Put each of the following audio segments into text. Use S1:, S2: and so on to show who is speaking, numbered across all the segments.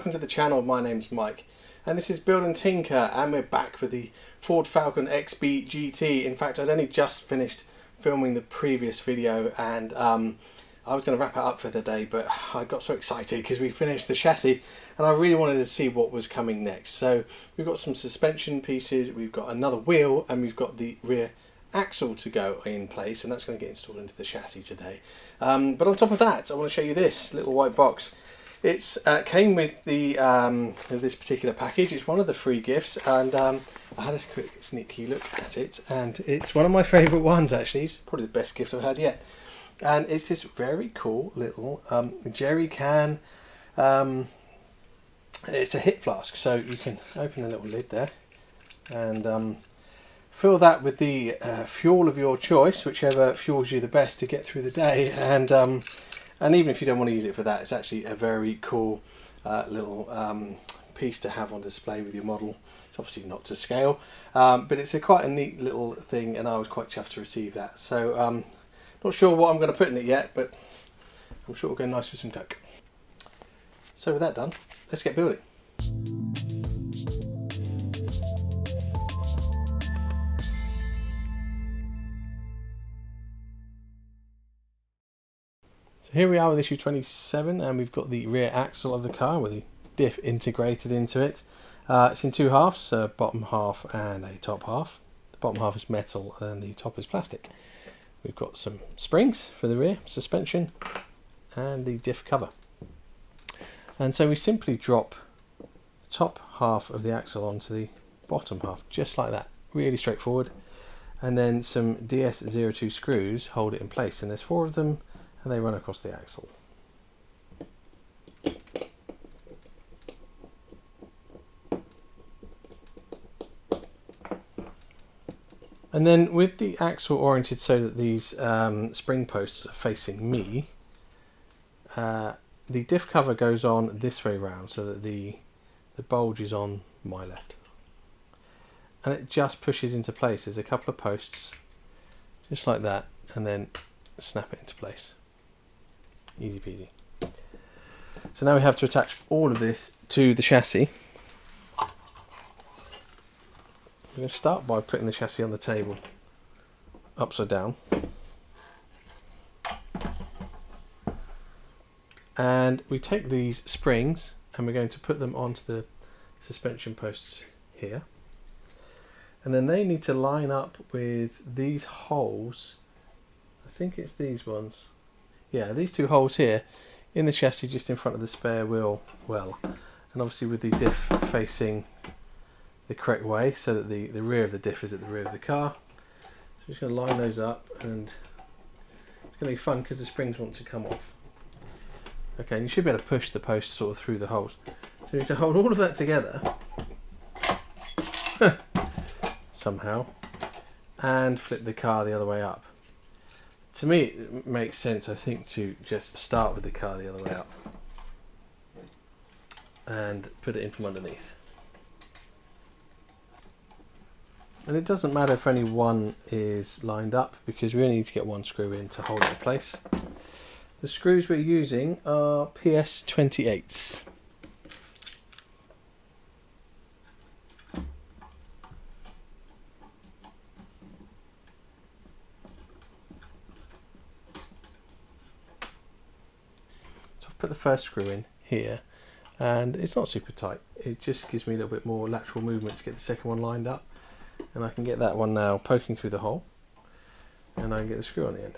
S1: welcome to the channel. My name's Mike and this is Build and Tinker, and we're back with the Ford Falcon XB GT. In fact, I'd only just finished filming the previous video and I was going to wrap it up for the day, but I got so excited because we finished the chassis and I really wanted to see what was coming next. So we've got some suspension pieces, we've got another wheel, and we've got the rear axle to go in place, and that's going to get installed into the chassis today. But on top of that, I want to show you this little white box. It's came with the this particular package. It's one of the free gifts, and I had a quick sneaky look at it, and it's one of my favourite ones actually. It's probably the best gift I've had yet, and it's this very cool little jerry can. It's a hip flask, so you can open the little lid there and fill that with the fuel of your choice, whichever fuels you the best to get through the day. And even if you don't want to use it for that, it's actually a very cool little piece to have on display with your model. It's obviously not to scale, but it's quite a neat little thing, and I was quite chuffed to receive that. So not sure what I'm going to put in it yet, but I'm sure it'll go nice with some Coke. So with that done, let's get building. So here we are with issue 27, and we've got the rear axle of the car with the diff integrated into it. It's in two halves, a bottom half and a top half. The bottom half is metal and the top is plastic. We've got some springs for the rear suspension and the diff cover. And so we simply drop the top half of the axle onto the bottom half, just like that. Really straightforward. And then some DS02 screws hold it in place, and there's 4 of them, and they run across the axle. And then with the axle oriented so that these spring posts are facing me, the diff cover goes on this way round so that the bulge is on my left. And it just pushes into place. There's a couple of posts, just like that, and then snap it into place. Easy peasy. So now we have to attach all of this to the chassis. We're going to start by putting the chassis on the table upside down. And we take these springs and we're going to put them onto the suspension posts here. And then they need to line up with these holes. I think it's these ones. Yeah, these 2 holes here in the chassis just in front of the spare wheel well. And obviously with the diff facing the correct way so that the rear of the diff is at the rear of the car. So I'm just going to line those up, and it's going to be fun because the springs want to come off. Okay, and you should be able to push the post sort of through the holes. So you need to hold all of that together somehow and flip the car the other way up. To me it makes sense, I think, to just start with the car the other way up and put it in from underneath. And it doesn't matter if only one is lined up because we only need to get 1 screw in to hold it in place. The screws we're using are PS28s. So I've put the first screw in here, and it's not super tight. It just gives me a little bit more lateral movement to get the second one lined up, and I can get that one now poking through the hole, and I can get the screw on the end.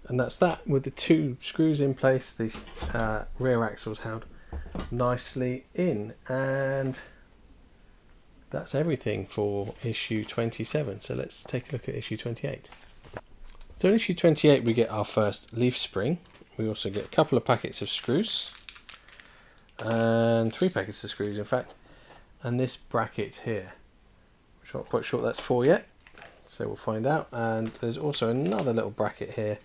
S1: And that's that. With the 2 screws in place, the rear axle's held nicely in, and that's everything for issue 27. So let's take a look at issue 28. So in issue 28 we get our first leaf spring. We also get a couple of packets of screws, and 3 packets of screws in fact, and this bracket here, which I'm not quite sure what that's for yet, so we'll find out. And there's also another little bracket here,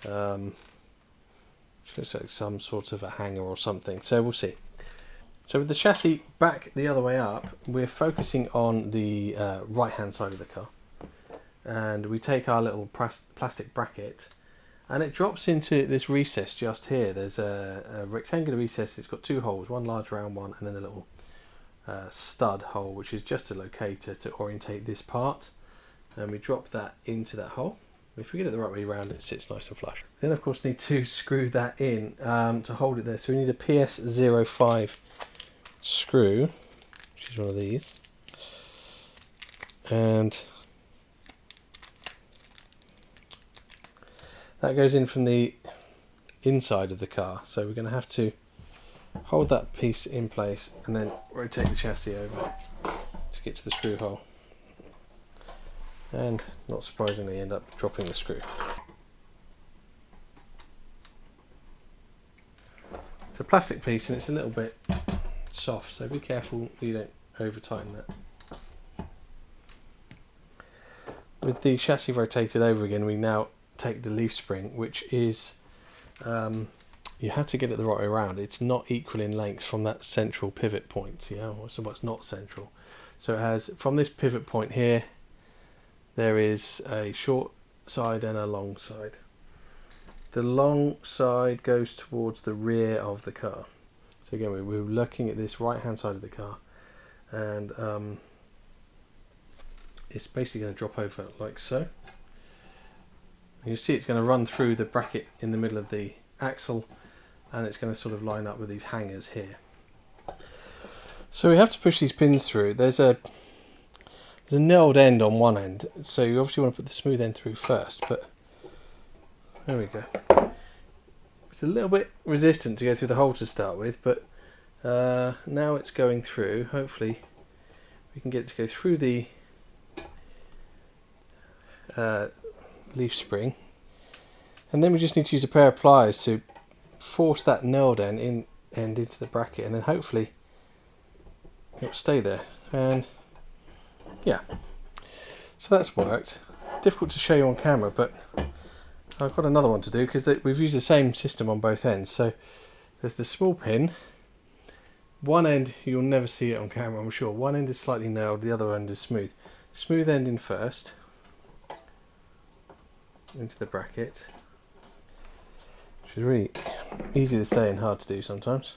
S1: which looks like some sort of a hanger or something, so we'll see. So with the chassis back the other way up, we're focusing on the right hand side of the car, and we take our little plastic bracket and it drops into this recess just here. There's a rectangular recess. It's got two holes, one large round one and then a little stud hole, which is just a locator to orientate this part, and we drop that into that hole. If we get it the right way around, it sits nice and flush. Then of course need to screw that in to hold it there. So we need a PS05 screw, which is one of these, and that goes in from the inside of the car. So we're going to have to hold that piece in place and then rotate the chassis over to get to the screw hole, and not surprisingly end up dropping the screw. It's a plastic piece and it's a little bit soft, so be careful you don't over tighten that. With the chassis rotated over again, we now take the leaf spring, which is you have to get it the right way around. It's not equal in length from that central pivot point, so it's not central. So it has, from this pivot point here, there is a short side and a long side. The long side goes towards the rear of the car. So again, we're looking at this right hand side of the car, and it's basically going to drop over like so. And you see it's going to run through the bracket in the middle of the axle, and it's going to sort of line up with these hangers here. So we have to push these pins through. There's a nailed end on one end, so you obviously want to put the smooth end through first, but there we go. It's a little bit resistant to go through the hole to start with, but now it's going through. Hopefully we can get it to go through the leaf spring, and then we just need to use a pair of pliers to force that nailed end into the bracket, and then hopefully it'll stay there. And yeah, so that's worked. Difficult to show you on camera, but I've got another one to do because we've used the same system on both ends. So there's the small pin. One end, you'll never see it on camera, I'm sure. One end is slightly nailed, the other end is smooth. Smooth end in first, into the bracket, which is really easy to say and hard to do sometimes.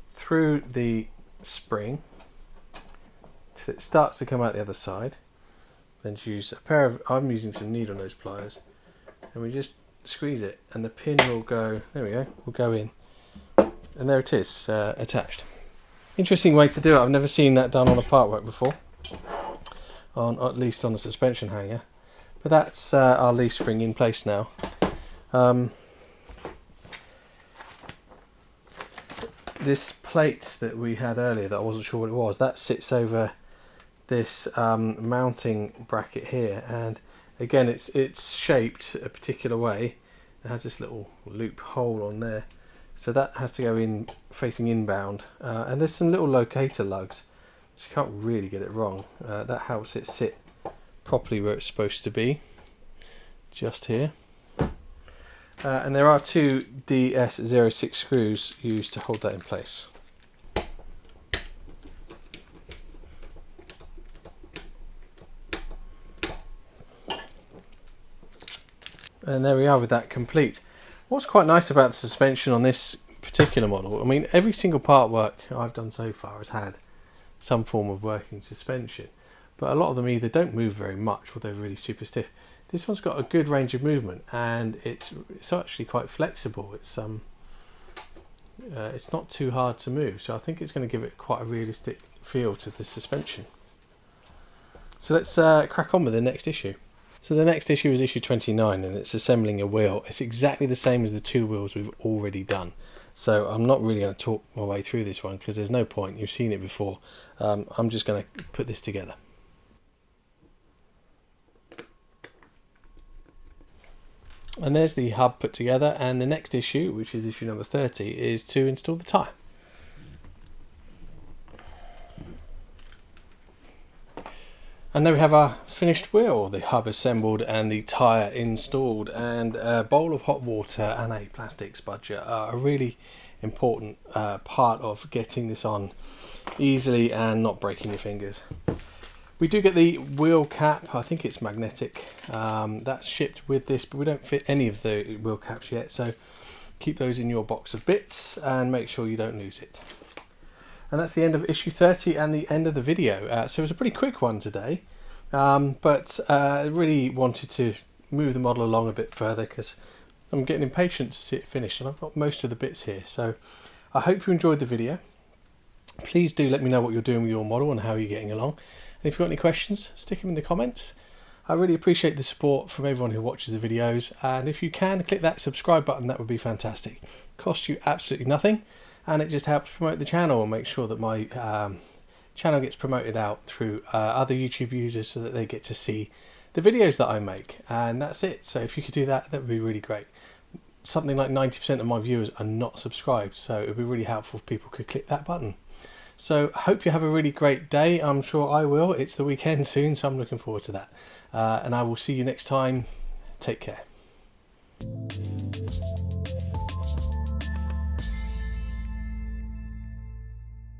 S1: Through the spring till it starts to come out the other side. Then use a pair of, I'm using some needle nose pliers, and we just squeeze it and the pin will go, there we go, will go in, and there it is, attached. Interesting way to do it. I've never seen that done on a partwork before, at least on a suspension hanger. But that's our leaf spring in place now. This plate that we had earlier that I wasn't sure what it was, that sits over this mounting bracket here, and again it's shaped a particular way. It has this little loop hole on there, so that has to go in facing inbound, and there's some little locator lugs, so you can't really get it wrong. That helps it sit properly where it's supposed to be, just here. And there are two DS06 screws used to hold that in place. And there we are with that complete. What's quite nice about the suspension on this particular model, I mean, every single part work I've done so far has had some form of working suspension, but a lot of them either don't move very much or they're really super stiff. This one's got a good range of movement, and it's actually quite flexible. It's not too hard to move, so I think it's going to give it quite a realistic feel to the suspension. So let's crack on with the next issue. So the next issue is issue 29, and it's assembling a wheel. It's exactly the same as the two wheels we've already done. So I'm not really going to talk my way through this one because there's no point. You've seen it before. I'm just going to put this together. And there's the hub put together, and the next issue, which is issue number 30, is to install the tyre. And there we have our finished wheel, the hub assembled and the tyre installed, and a bowl of hot water and a plastic spudger are a really important part of getting this on easily and not breaking your fingers. We do get the wheel cap, I think it's magnetic, that's shipped with this, but we don't fit any of the wheel caps yet, so keep those in your box of bits and make sure you don't lose it. And that's the end of issue 30 and the end of the video. So it was a pretty quick one today, but I really wanted to move the model along a bit further because I'm getting impatient to see it finished, and I've got most of the bits here. So I hope you enjoyed the video. Please do let me know what you're doing with your model and how you're getting along. And if you've got any questions, stick them in the comments. I really appreciate the support from everyone who watches the videos, and if you can, click that subscribe button, that would be fantastic. It costs you absolutely nothing, and it just helps promote the channel and make sure that my channel gets promoted out through other YouTube users so that they get to see the videos that I make. And that's it. So if you could do that, that would be really great. Something like 90% of my viewers are not subscribed, so it would be really helpful if people could click that button. So I hope you have a really great day. I'm sure I will. It's the weekend soon, so I'm looking forward to that. And I will see you next time. Take care.